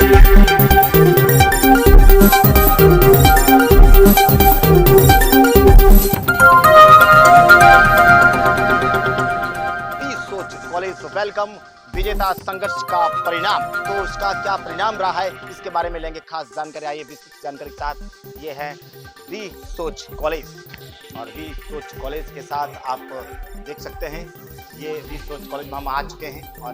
सोच college welcome विजेता संघर्ष का परिणाम। तो उसका क्या परिणाम रहा है, इसके बारे में लेंगे खास जानकारी। आइए विस्तृत जानकारी के साथ। ये है वी सोच कॉलेज, और वी सोच कॉलेज के साथ आप देख सकते हैं ये वी सोच कॉलेज में हम आ चुके हैं और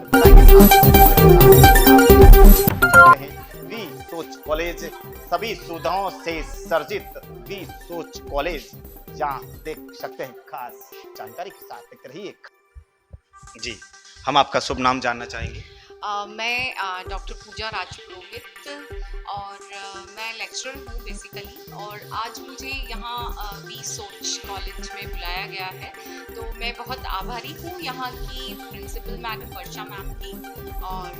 वी सोच कॉलेज सभी सुविधाओं से सर्जित वी सोच कॉलेज, जहाँ देख सकते हैं खास जानकारी के साथ देख रहिए। जी, हम आपका शुभ नाम जानना चाहेंगे। मैं डॉक्टर पूजा राजपुरोहित और मैं लेक्चरर हूँ बेसिकली, और आज मुझे यहाँ वी सोच कॉलेज में बुलाया गया है। तो मैं बहुत आभारी हूँ यहाँ की प्रिंसिपल मैडम वर्षा मैम की, और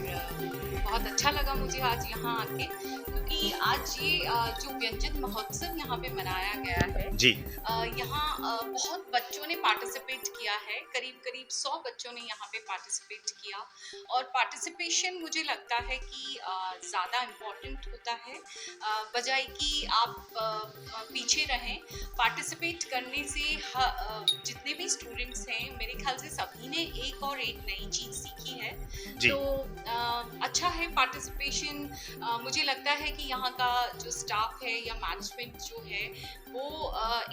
बहुत अच्छा लगा मुझे आज यहाँ आके, क्योंकि आज ये जो व्यंजन महोत्सव यहाँ पे मनाया गया है जी, यहाँ बहुत बच्चों ने पार्टिसिपेट किया है। करीब करीब 100 बच्चों ने यहाँ पे पार्टिसिपेट किया, और पार्टिसिपेशन मुझे लगता है कि ज़्यादा इम्पोर्टेंट होता है, बजाय कि आप पीछे रहें। पार्टिसिपेट करने से जितने भी स्टूडेंट्स हैं, मेरे ख्याल से सभी ने एक और एक नई चीज़ सीखी है। जी। तो अच्छा है पार्टिसिपेशन। मुझे लगता है कि यहाँ का जो स्टाफ है या मैनेजमेंट जो है वो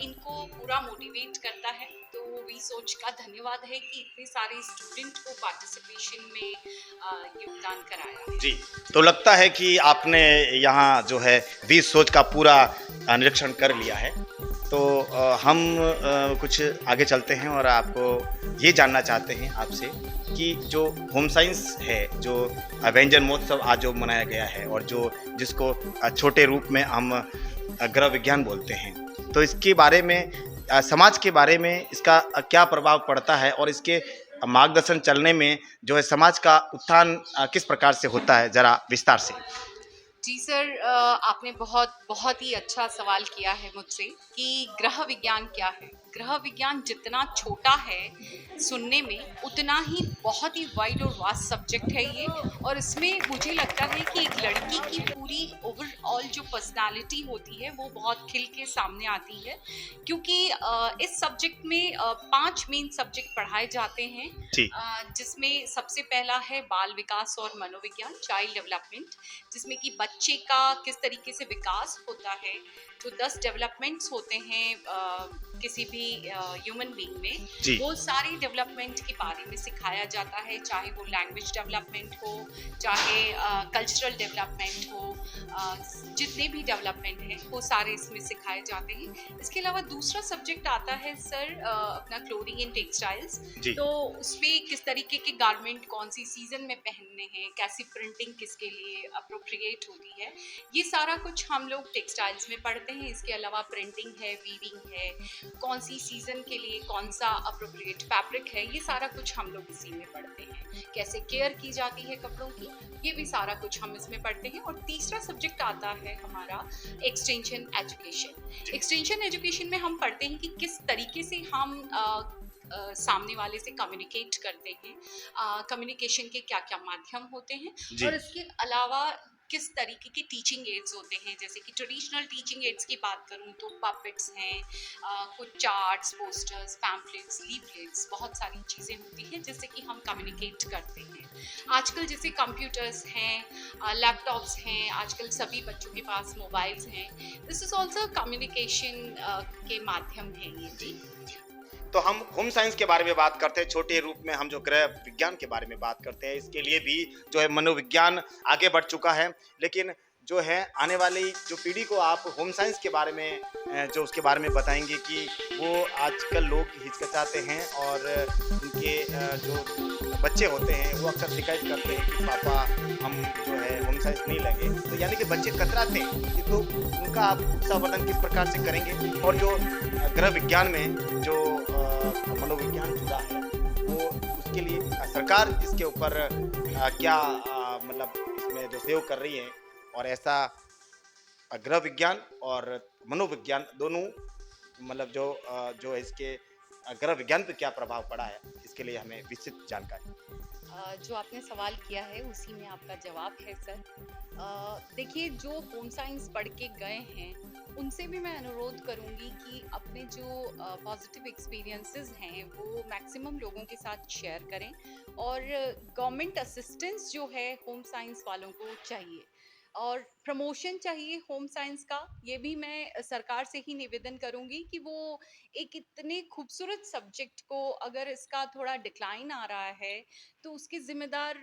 इनको पूरा मोटिवेट करता है। तो वी सोच का धन्यवाद है कि इतने सारे स्टूडेंट को पार्टिसिपेशन में योगदान कराया। जी, तो लगता है कि आपने यहाँ जो है वी सोच का पूरा निरीक्षण कर लिया है। तो हम कुछ आगे चलते हैं और आपको ये जानना चाहते हैं आपसे कि जो होम साइंस है, जो व्यंजन महोत्सव आज जो मनाया गया है, और जो जिसको छोटे रूप में हम गृह विज्ञान बोलते हैं, तो इसके बारे में समाज के बारे में इसका क्या प्रभाव पड़ता है, और इसके मार्गदर्शन चलने में जो है समाज का उत्थान किस प्रकार से होता है, जरा विस्तार से। जी सर, आपने बहुत बहुत ही अच्छा सवाल किया है मुझसे कि गृह विज्ञान क्या है। गृह विज्ञान जितना छोटा है सुनने में, उतना ही बहुत ही वाइड और वास्ट सब्जेक्ट है ये। और इसमें मुझे लगता है कि एक लड़की की पूरी ओवरऑल जो पर्सनालिटी होती है वो बहुत खिल के सामने आती है, क्योंकि इस सब्जेक्ट में 5 मेन सब्जेक्ट पढ़ाए जाते हैं, जिसमें सबसे पहला है बाल विकास और मनोविज्ञान, चाइल्ड डेवलपमेंट, जिसमें कि बच्चे का किस तरीके से विकास होता है। जो 10 डेवलपमेंट्स होते हैं किसी भी ह्यूमन बीइंग में, वो सारी डेवलपमेंट के बारे में सिखाया जाता है, चाहे वो लैंग्वेज डेवलपमेंट हो, चाहे कल्चरल डेवलपमेंट हो, जितने भी डेवलपमेंट हैं वो सारे इसमें सिखाए जाते हैं। इसके अलावा दूसरा सब्जेक्ट आता है सर अपना क्लोथिंग एंड टेक्सटाइल्स। तो उसमें किस तरीके के गारमेंट कौन सी सीजन में पहनने हैं, कैसी प्रिंटिंग किसके लिए अप्रोप्रिएट होती है, ये सारा कुछ हम लोग टेक्सटाइल्स में पढ़ते हैं। इसके अलावा प्रिंटिंग है, वीविंग है, कौन सी सीजन के लिए कौन सा अप्रोप्रिएट फैब्रिक है, ये सारा कुछ हम लोग इसी में पढ़ते हैं। कैसे केयर की जाती है कपड़ों की, ये भी सारा कुछ हम इसमें पढ़ते हैं। और तीसरा सब्जेक्ट आता है हमारा एक्सटेंशन एजुकेशन। एक्सटेंशन एजुकेशन में हम पढ़ते हैं कि किस तरीके से हम सामने वाले से कम्युनिकेट करते हैं, कम्युनिकेशन के क्या क्या माध्यम होते हैं, और इसके अलावा किस तरीके के टीचिंग एड्स होते हैं। जैसे कि ट्रेडिशनल टीचिंग एड्स की बात करूं तो पपेट्स हैं, कुछ चार्ट्स, पोस्टर्स, पैम्फलेट्स, लीफलेट्स, बहुत सारी चीज़ें होती हैं जिससे कि हम कम्युनिकेट करते हैं। आजकल जैसे कंप्यूटर्स हैं, लैपटॉप्स हैं, आजकल सभी बच्चों के पास मोबाइल्स हैं। दिस इज़ ऑल्सो कम्युनिकेशन के माध्यम है ये। जी, तो हम होम साइंस के बारे में बात करते हैं, छोटे रूप में हम जो गृह विज्ञान के बारे में बात करते हैं, इसके लिए भी जो है मनोविज्ञान आगे बढ़ चुका है। लेकिन जो है आने वाली जो पीढ़ी को आप होम साइंस के बारे में जो उसके बारे में बताएंगे कि वो आजकल लोग हिचकिचाते हैं, और उनके जो बच्चे होते हैं वो अक्सर शिकायत करते हैं कि पापा हम जो है होम साइंस नहीं लेंगे। तो यानी कि बच्चे कतराते हैं, तो उनका आप उत्साहवर्धन किस प्रकार से करेंगे, और जो गृह विज्ञान में जो मनोविज्ञान जुड़ा है वो उसके लिए सरकार इसके ऊपर क्या मतलब इसमें जो सहयोग कर रही है, और ऐसा गृह विज्ञान और मनोविज्ञान दोनों मतलब जो इसके गृह विज्ञान पर क्या प्रभाव पड़ा है, इसके लिए हमें विस्तृत जानकारी। जो आपने सवाल किया है उसी में आपका जवाब है सर। देखिए, जो होम साइंस पढ़ के गए हैं उनसे भी मैं अनुरोध करूंगी कि अपने जो पॉजिटिव एक्सपीरियंसेस हैं वो मैक्सिमम लोगों के साथ शेयर करें। और गवर्नमेंट असिस्टेंस जो है होम साइंस वालों को चाहिए, और प्रमोशन चाहिए होम साइंस का। ये भी मैं सरकार से ही निवेदन करूंगी कि वो एक इतने खूबसूरत सब्जेक्ट को, अगर इसका थोड़ा डिक्लाइन आ रहा है तो उसके जिम्मेदार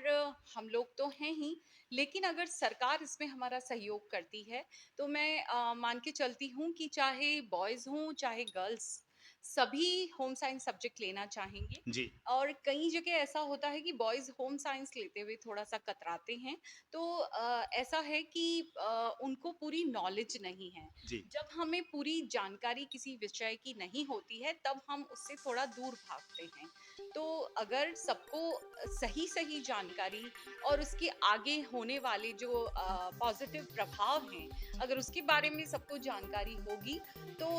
हम लोग तो हैं ही, लेकिन अगर सरकार इसमें हमारा सहयोग करती है तो मैं मान के चलती हूँ कि चाहे बॉयज़ हों चाहे गर्ल्स, सभी होम साइंस सब्जेक्ट लेना चाहेंगे। जी, और कई जगह ऐसा होता है कि बॉयज़ होम साइंस लेते हुए थोड़ा-सा कतराते हैं। तो ऐसा है कि उनको पूरी नॉलेज नहीं है। जी, जब हमें पूरी जानकारी किसी विषय की नहीं होती है, तब हम उससे थोड़ा दूर भागते हैं। तो अगर सबको सही-सही जानकारी और उसके आगे होने वाले जो पॉज़िटिव प्रभाव हैं, अगर उसके बारे में सबको जानकारी होगी, तो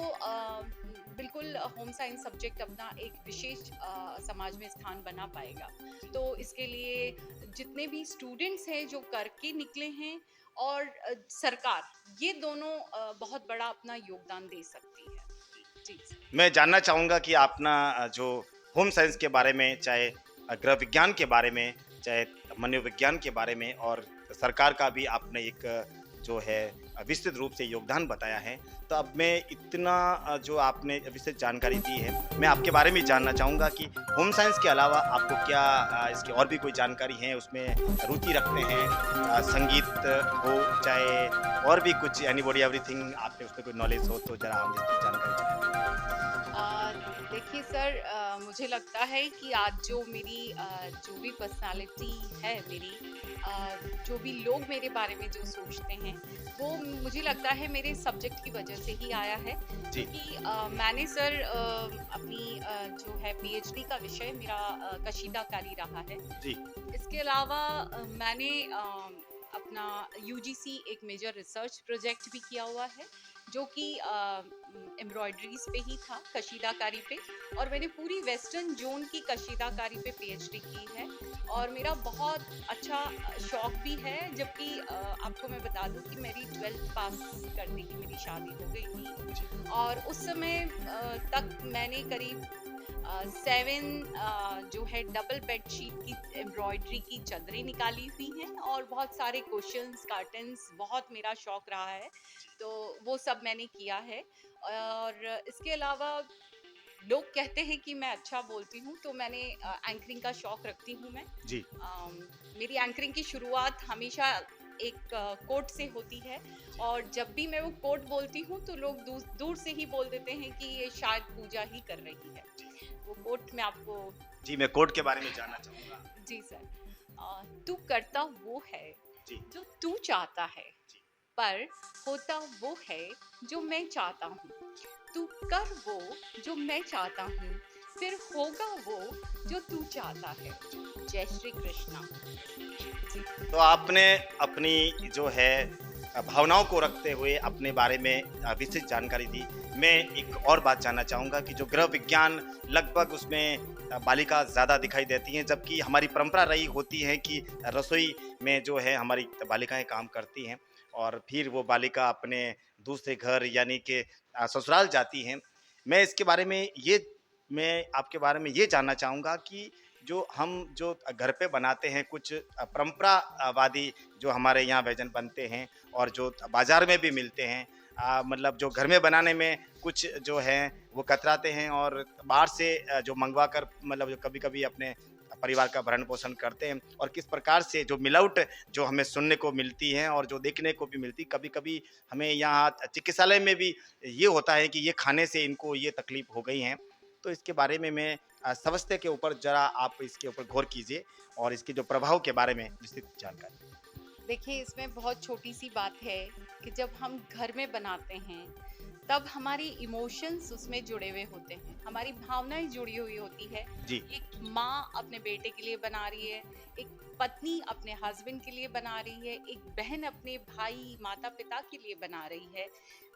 बिल्कुल होम साइंस सब्जेक्ट अपना एक विशेष समाज में स्थान बना पाएगा। तो इसके लिए जितने भी स्टूडेंट्स हैं जो करके निकले हैं, और सरकार, ये दोनों बहुत बड़ा अपना योगदान दे सकती है। जी सर। मैं जानना चाहूँगा कि अपना जो होम साइंस के बारे में, चाहे गृह विज्ञान के बारे में, चाहे मनोविज्ञान के बारे में, और सरकार का भी आपने एक जो है विस्तृत रूप से योगदान बताया है। तो अब मैं इतना जो आपने विस्तृत जानकारी दी है, मैं आपके बारे में जानना चाहूँगा कि होम साइंस के अलावा आपको क्या इसकी और भी कोई जानकारी है, उसमें रुचि रखते हैं? संगीत हो, चाहे और भी कुछ, एनीबॉडी एवरीथिंग, आपने उसमें कोई नॉलेज हो तो ज़रा हम विस्तृत जानकारी बताएँ। देखिए सर, मुझे लगता है कि आज जो मेरी जो भी पर्सनालिटी है मेरी, जो भी लोग मेरे बारे में जो सोचते हैं, वो मुझे लगता है मेरे सब्जेक्ट की वजह से ही आया है। जी, क्योंकि मैंने सर अपनी जो है पीएचडी का विषय मेरा कशीदाकारी रहा है। जी, इसके अलावा मैंने अपना यूजीसी एक मेजर रिसर्च प्रोजेक्ट भी किया हुआ है, जो कि एम्ब्रॉयडरीज पे ही था, कशीदाकारी पे। और मैंने पूरी वेस्टर्न जोन की कशीदाकारी पे पीएचडी की है। और मेरा बहुत अच्छा शौक भी है, जबकि आपको मैं बता दूं कि मेरी 12th पास करते ही मेरी शादी हो गई थी। और उस समय तक मैंने करीब 7 जो है डबल बेडशीट की एम्ब्रॉयडरी की चादरें निकाली हुई हैं, और बहुत सारे कुशन्स, कर्टन्स, बहुत मेरा शौक रहा है। तो वो सब मैंने किया है। और इसके अलावा लोग कहते हैं कि मैं अच्छा बोलती हूँ, तो मैंने एंकरिंग का शौक रखती हूँ मैं। जी, मेरी एंकरिंग की शुरुआत हमेशा एक कोट से होती है। और जब भी मैं वो कोट बोलती हूँ तो लोग दूर दूर से ही बोल देते हैं कि ये शायद पूजा ही कर रही है। वो कोट मैं आपको। जी, मैं कोड के बारे में जानना चाहूँगा। जी सर। तू करता वो है जी, जो तू चाहता है, जी, पर होता वो है जो मैं चाहता हूँ। तू कर वो जो मैं चाहता हूँ, फिर होगा वो जो तू चाहता है। जय श्री कृष्णा। जी। तो आपने अपनी जो है भावनाओं को रखते हुए अपने बारे में विस्तृत जानकारी दी। मैं एक और बात जानना चाहूँगा कि जो गृह विज्ञान, लगभग उसमें बालिका ज़्यादा दिखाई देती हैं, जबकि हमारी परंपरा रही होती है कि रसोई में जो है हमारी बालिकाएँ काम करती हैं, और फिर वो बालिका अपने दूसरे घर यानी कि ससुराल जाती हैं। मैं इसके बारे में ये मैं आपके बारे में ये जानना चाहूँगा कि जो घर पे बनाते हैं कुछ परंपरावादी जो हमारे यहाँ व्यंजन बनते हैं, और जो बाज़ार में भी मिलते हैं, मतलब जो घर में बनाने में कुछ जो है वो कतराते हैं, और बाहर से जो मंगवा कर, मतलब जो कभी-कभी अपने परिवार का भरण-पोषण करते हैं, और किस प्रकार से जो मिलावट जो हमें सुनने को मिलती है और जो देखने को भी मिलती, कभी-कभी हमें यहाँ चिकित्सालय में भी ये होता है कि ये खाने से इनको ये तकलीफ हो गई है। तो इसके बारे में मैं समझते के ऊपर ज़रा आप इसके ऊपर गौर कीजिए, और इसके जो प्रभाव के बारे में विस्तृत जानकारी। देखिए, इसमें बहुत छोटी सी बात है कि जब हम घर में बनाते हैं, तब हमारी इमोशंस उसमें जुड़े हुए होते हैं, हमारी भावनाएं जुड़ी हुई होती है। जी, एक माँ अपने बेटे के लिए बना रही है, एक पत्नी अपने हस्बैंड के लिए बना रही है, एक बहन अपने भाई माता पिता के लिए बना रही है।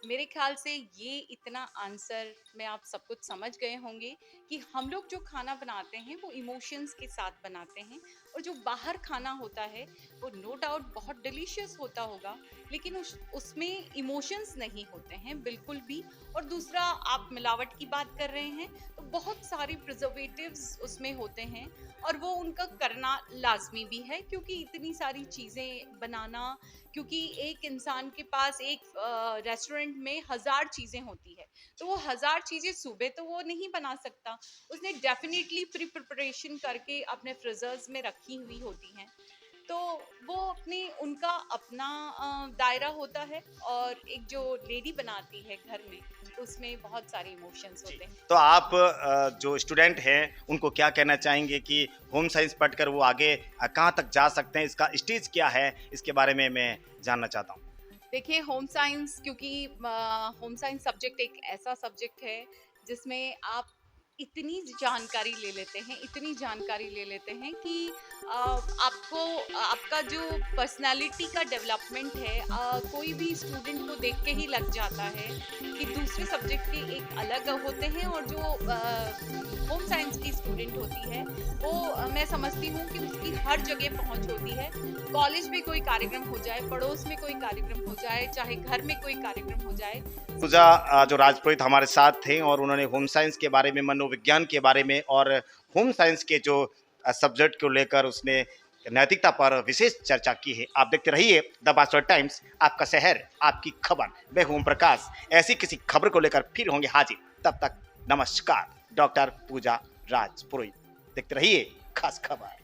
मेरे ख्याल से ये इतना आंसर में आप सब कुछ समझ गए होंगे कि हम लोग जो खाना बनाते हैं वो इमोशंस के साथ बनाते हैं, और जो बाहर खाना होता है वो नो डाउट बहुत डिलीशियस होता होगा, लेकिन उसमें इमोशंस नहीं होते हैं बिल्कुल भी। और दूसरा, आप मिलावट की बात कर रहे हैं तो बहुत सारे प्रिजर्वेटिव्स उसमें होते हैं, और वो उनका करना लाजमी भी है, क्योंकि इतनी सारी चीज़ें बनाना, क्योंकि एक इंसान के पास एक रेस्टोरेंट में 1000 चीज़ें होती है, तो वो 1000 चीज़ें सुबह तो वो नहीं बना सकता, उसने डेफिनेटली प्री प्रिपरेशन करके अपने फ्रीजर्स में रखी हुई होती हैं। तो वो अपने उनका अपना दायरा होता है, और एक जो लेडी बनाती है घर में, उसमें बहुत सारे इमोशंस जी। होते हैं। तो आप जो स्टूडेंट हैं उनको क्या कहना चाहेंगे कि होम साइंस पढ़कर वो आगे कहाँ तक जा सकते हैं, इसका स्टेज क्या है, इसके बारे में मैं जानना चाहता हूँ। देखिए, होम साइंस, क्योंकि होम साइंस सब्जेक्ट एक ऐसा सब्जेक्ट है जिसमें आप इतनी जानकारी ले लेते हैं, इतनी जानकारी ले लेते हैं कि आपको आपका जो पर्सनालिटी का डेवलपमेंट है, कोई भी स्टूडेंट को देख के ही लग जाता है कि दूसरे सब्जेक्ट के एक अलग होते हैं, और जो होम साइंस की स्टूडेंट होती है वो मैं समझती हूँ कि उसकी हर जगह पहुँच होती है। कॉलेज में कोई कार्यक्रम हो जाए, पड़ोस में कोई कार्यक्रम हो जाए, चाहे घर में कोई कार्यक्रम हो जाए। पूजा जो राजपुरोहित हमारे साथ थे और उन्होंने होम साइंस के बारे में, मनोविज्ञान के बारे में और होम साइंस के जो सब्जेक्ट को लेकर उसने नैतिकता पर विशेष चर्चा की है। आप देखते रहिए द बास्टर टाइम्स, आपका शहर आपकी खबर। मैं हूं ओम प्रकाश, ऐसी किसी खबर को लेकर फिर होंगे हाजिर। तब तक नमस्कार। डॉक्टर पूजा राजपुरोहित। देखते रहिए खास खबर।